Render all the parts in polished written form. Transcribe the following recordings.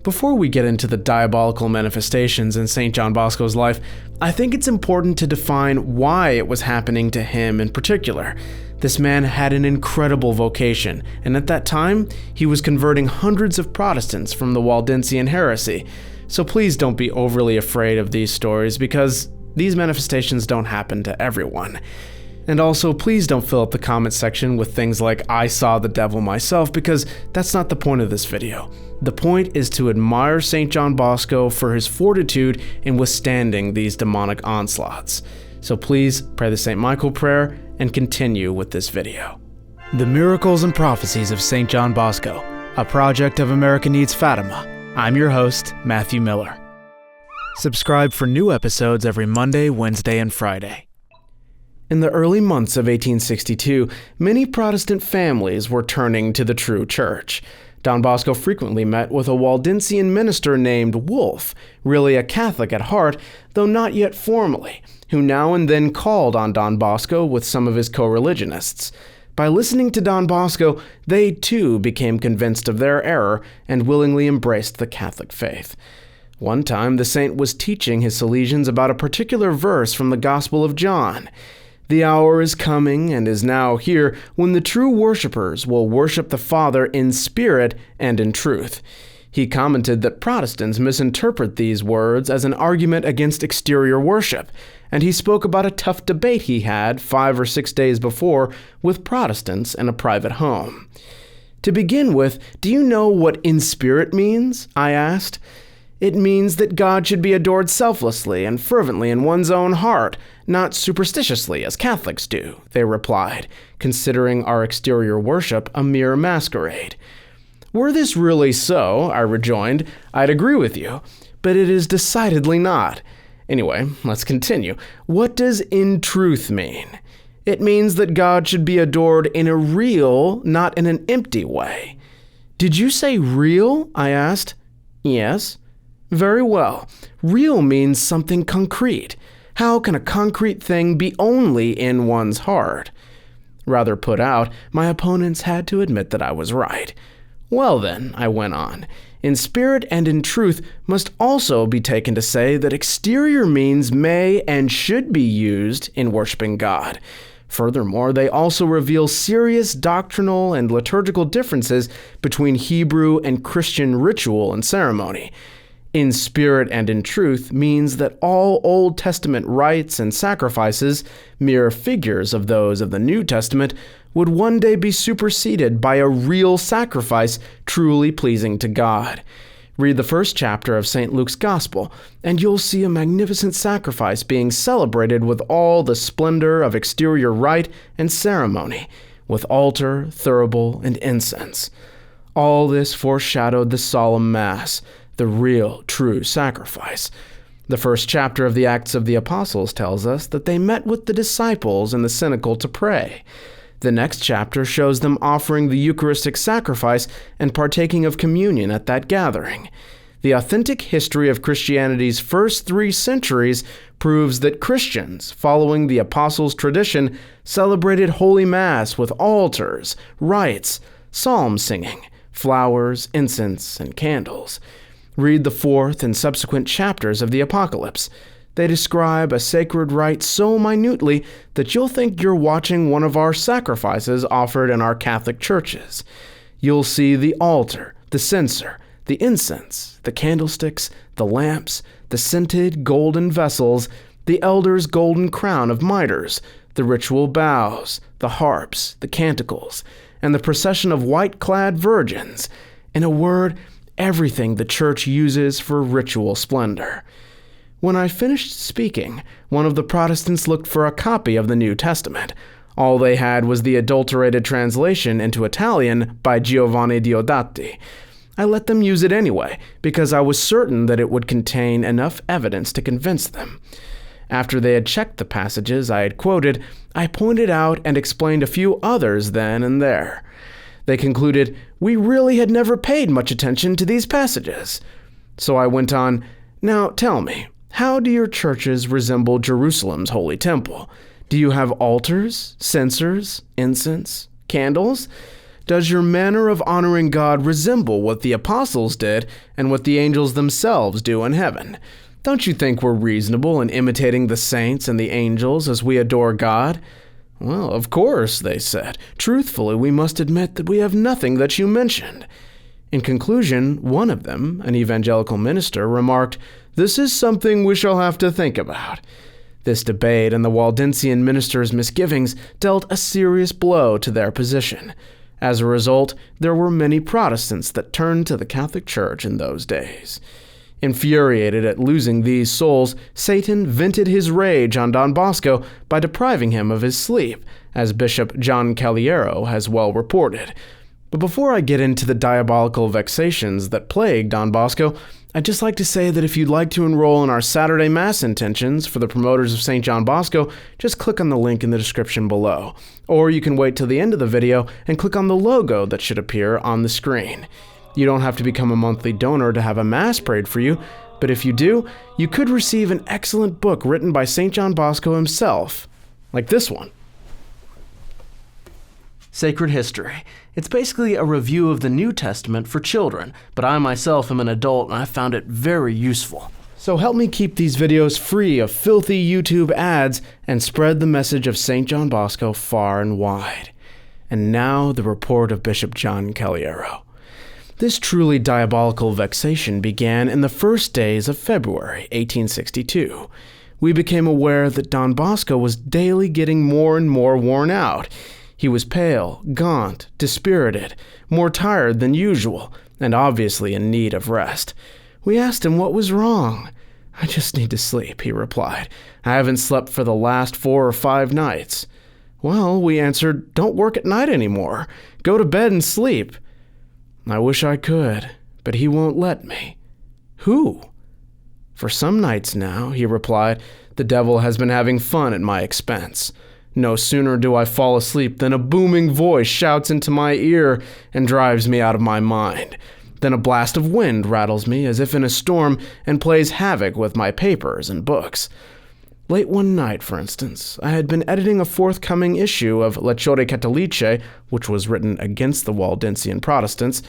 Before we get into the diabolical manifestations in St. John Bosco's life, I think it's important to define why it was happening to him in particular. This man had an incredible vocation, and at that time, he was converting hundreds of Protestants from the Waldensian heresy. So please don't be overly afraid of these stories, because these manifestations don't happen to everyone. And also, please don't fill up the comment section with things like, "I saw the devil myself," because that's not the point of this video. The point is to admire St. John Bosco for his fortitude in withstanding these demonic onslaughts. So please pray the St. Michael prayer and continue with this video. The Miracles and Prophecies of St. John Bosco, a project of America Needs Fatima. I'm your host, Matthew Miller. Subscribe for new episodes every Monday, Wednesday, and Friday. In the early months of 1862, many Protestant families were turning to the true church. Don Bosco frequently met with a Waldensian minister named Wolf, really a Catholic at heart, though not yet formally, who now and then called on Don Bosco with some of his co-religionists. By listening to Don Bosco, they too became convinced of their error and willingly embraced the Catholic faith. One time, the saint was teaching his Salesians about a particular verse from the Gospel of John. "The hour is coming and is now here when the true worshippers will worship the Father in spirit and in truth." He commented that Protestants misinterpret these words as an argument against exterior worship, and he spoke about a tough debate he had 5 or 6 days before with Protestants in a private home. "To begin with, do you know what in spirit means?" I asked. "It means that God should be adored selflessly and fervently in one's own heart, not superstitiously as Catholics do," they replied, considering our exterior worship a mere masquerade. "Were this really so," I rejoined, "I'd agree with you, but it is decidedly not. Anyway, let's continue. What does in truth mean?" "It means that God should be adored in a real, not in an empty way." "Did you say real?" I asked. "Yes." "Very well. Real means something concrete. How can a concrete thing be only in one's heart?" Rather put out, my opponents had to admit that I was right. "Well then," I went on, "in spirit and in truth must also be taken to say that exterior means may and should be used in worshiping God. Furthermore, they also reveal serious doctrinal and liturgical differences between Hebrew and Christian ritual and ceremony. In spirit and in truth means that all Old Testament rites and sacrifices, mere figures of those of the New Testament, would one day be superseded by a real sacrifice truly pleasing to God. Read the first chapter of St. Luke's Gospel, and you'll see a magnificent sacrifice being celebrated with all the splendor of exterior rite and ceremony, with altar, thurible, and incense. All this foreshadowed the solemn Mass, the real, true sacrifice. The first chapter of the Acts of the Apostles tells us that they met with the disciples in the cenacle to pray. The next chapter shows them offering the Eucharistic sacrifice and partaking of communion at that gathering. The authentic history of Christianity's first 3 centuries proves that Christians, following the Apostles' tradition, celebrated Holy Mass with altars, rites, psalm singing, flowers, incense, and candles. Read the 4th and subsequent chapters of the Apocalypse. They describe a sacred rite so minutely that you'll think you're watching one of our sacrifices offered in our Catholic churches. You'll see the altar, the censer, the incense, the candlesticks, the lamps, the scented golden vessels, the elder's golden crown of mitres, the ritual boughs, the harps, the canticles, and the procession of white-clad virgins. In a word, everything the church uses for ritual splendor. When I finished speaking, one of the Protestants looked for a copy of the New Testament. All they had was the adulterated translation into Italian by Giovanni Battista. I let them use it anyway, because I was certain that it would contain enough evidence to convince them. After they had checked the passages I had quoted, I pointed out and explained a few others then and there. They concluded, we really had never paid much attention to these passages. So I went on, now tell me, how do your churches resemble Jerusalem's holy temple? Do you have altars, censers, incense, candles? Does your manner of honoring God resemble what the apostles did and what the angels themselves do in heaven? Don't you think we're reasonable in imitating the saints and the angels as we adore God? Well, of course, they said. Truthfully, we must admit that we have nothing that you mentioned. In conclusion, one of them, an evangelical minister, remarked, "This is something we shall have to think about." This debate and the Waldensian ministers' misgivings dealt a serious blow to their position. As a result, there were many Protestants that turned to the Catholic Church in those days. Infuriated at losing these souls, Satan vented his rage on Don Bosco by depriving him of his sleep, as Bishop John Caliero has well reported. But before I get into the diabolical vexations that plagued Don Bosco, I'd just like to say that if you'd like to enroll in our Saturday Mass intentions for the promoters of St. John Bosco, just click on the link in the description below. Or you can wait till the end of the video and click on the logo that should appear on the screen. You don't have to become a monthly donor to have a Mass prayed for you, but if you do, you could receive an excellent book written by St. John Bosco himself, like this one. Sacred History. It's basically a review of the New Testament for children, but I myself am an adult and I found it very useful. So help me keep these videos free of filthy YouTube ads and spread the message of St. John Bosco far and wide. And now the report of Bishop John Caliero. This truly diabolical vexation began in the first days of February 1862. We became aware that Don Bosco was daily getting more and more worn out. He was pale, gaunt, dispirited, more tired than usual, and obviously in need of rest. We asked him what was wrong. "I just need to sleep," he replied. "I haven't slept for the last 4 or 5 nights." "Well," we answered, "don't work at night anymore. Go to bed and sleep." "I wish I could, but he won't let me." "Who?" "For some nights now," he replied, "the devil has been having fun at my expense. No sooner do I fall asleep than a booming voice shouts into my ear and drives me out of my mind. Then a blast of wind rattles me as if in a storm and plays havoc with my papers and books. Late one night, for instance, I had been editing a forthcoming issue of Lettori Cattolici, which was written against the Waldensian Protestants,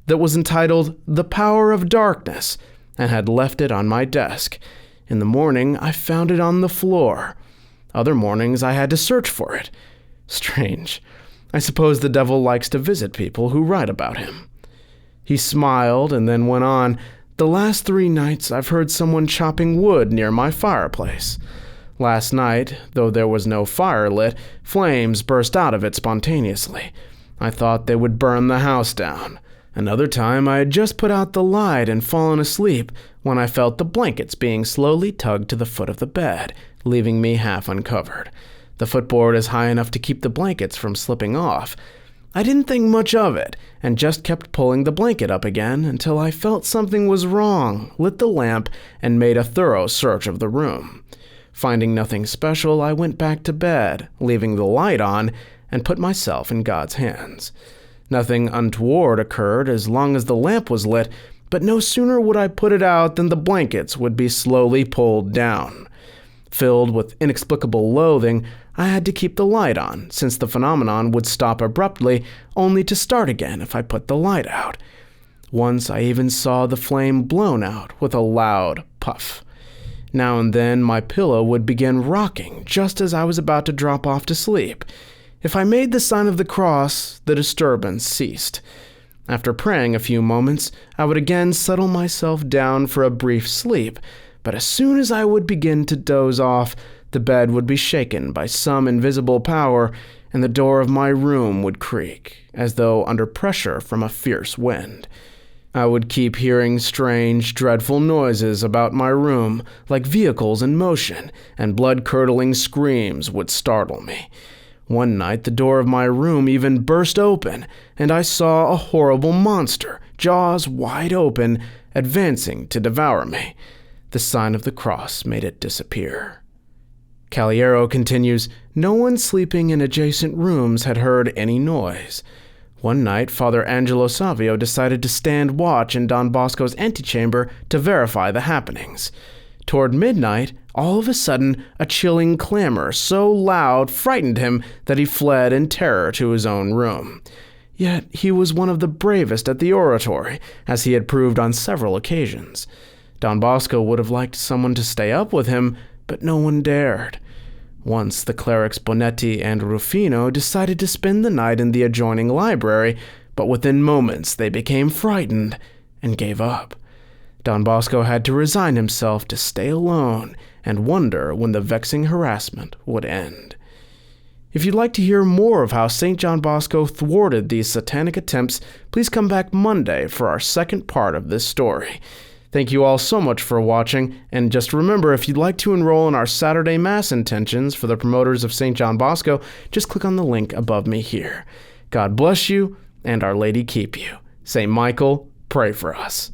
that was entitled The Power of Darkness, and had left it on my desk. In the morning, I found it on the floor. Other mornings I had to search for it. Strange. I suppose the devil likes to visit people who write about him." He smiled and then went on, "The last 3 nights I've heard someone chopping wood near my fireplace. Last night, though there was no fire lit, flames burst out of it spontaneously. I thought they would burn the house down. Another time I had just put out the light and fallen asleep when I felt the blankets being slowly tugged to the foot of the bed, leaving me half uncovered. The footboard is high enough to keep the blankets from slipping off. I didn't think much of it, and just kept pulling the blanket up again until I felt something was wrong, lit the lamp, and made a thorough search of the room. Finding nothing special, I went back to bed, leaving the light on, and put myself in God's hands. Nothing untoward occurred as long as the lamp was lit, but no sooner would I put it out than the blankets would be slowly pulled down. Filled with inexplicable loathing, I had to keep the light on, since the phenomenon would stop abruptly, only to start again if I put the light out. Once I even saw the flame blown out with a loud puff. Now and then my pillow would begin rocking just as I was about to drop off to sleep. If I made the sign of the cross, the disturbance ceased. After praying a few moments, I would again settle myself down for a brief sleep, but as soon as I would begin to doze off, the bed would be shaken by some invisible power, and the door of my room would creak, as though under pressure from a fierce wind. I would keep hearing strange, dreadful noises about my room, like vehicles in motion, and blood-curdling screams would startle me. One night the door of my room even burst open, and I saw a horrible monster, jaws wide open, advancing to devour me. The sign of the cross made it disappear. Caliero continues, "No one sleeping in adjacent rooms had heard any noise. One night, Father Angelo Savio decided to stand watch in Don Bosco's antechamber to verify the happenings. Toward midnight, all of a sudden, a chilling clamor so loud frightened him that he fled in terror to his own room. Yet he was one of the bravest at the oratory, as he had proved on several occasions. Don Bosco would have liked someone to stay up with him, but no one dared. Once the clerics Bonetti and Ruffino decided to spend the night in the adjoining library, but within moments they became frightened and gave up. Don Bosco had to resign himself to stay alone and wonder when the vexing harassment would end. If you'd like to hear more of how St. John Bosco thwarted these satanic attempts, please come back Monday for our second part of this story. Thank you all so much for watching, and just remember, if you'd like to enroll in our Saturday Mass intentions for the promoters of St. John Bosco, just click on the link above me here. God bless you, and Our Lady keep you. St. Michael, pray for us.